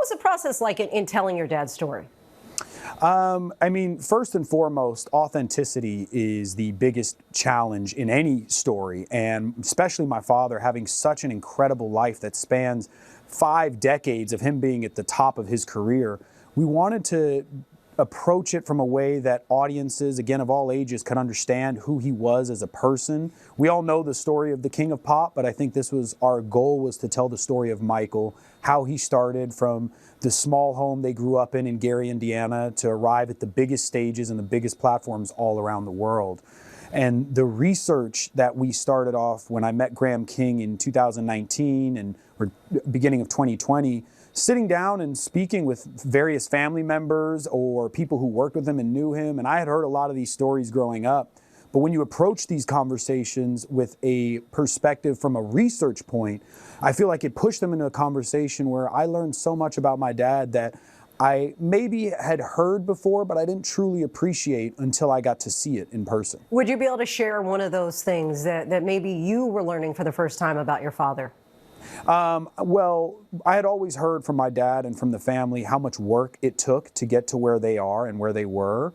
was the process like in telling your dad's story? I mean, first and foremost, authenticity is the biggest challenge in any story, and especially my father having such an incredible life that spans 5 decades of him being at the top of his career. We wanted to approach it from a way that audiences, again, of all ages, could understand who he was as a person. We all know the story of the King of Pop, but I think this was our goal, was to tell the story of Michael, how he started from the small home they grew up in Gary, Indiana, to arrive at the biggest stages and the biggest platforms all around the world. And the research that we started off when I met Graham King in 2019 and or beginning of 2020, sitting down and speaking with various family members or people who worked with him and knew him. And I had heard a lot of these stories growing up. But when you approach these conversations with a perspective from a research point, I feel like it pushed them into a conversation where I learned so much about my dad that I maybe had heard before, but I didn't truly appreciate until I got to see it in person. Would you be able to share one of those things that maybe you were learning for the first time about your father? Well, I had always heard from my dad and from the family how much work it took to get to where they are and where they were.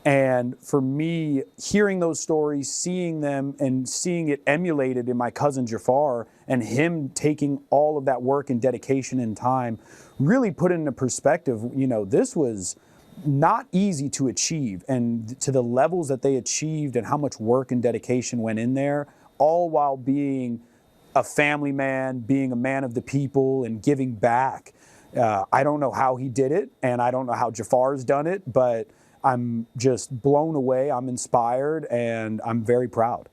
And for me, hearing those stories, seeing them and seeing it emulated in my cousin Jafar and him taking all of that work and dedication and time really put it into perspective. You know, this was not easy to achieve, and to the levels that they achieved and how much work and dedication went in there, all while being a family man, being a man of the people and giving back. I don't know how he did it, and I don't know how Jafar's done it, but I'm just blown away. I'm inspired, and I'm very proud.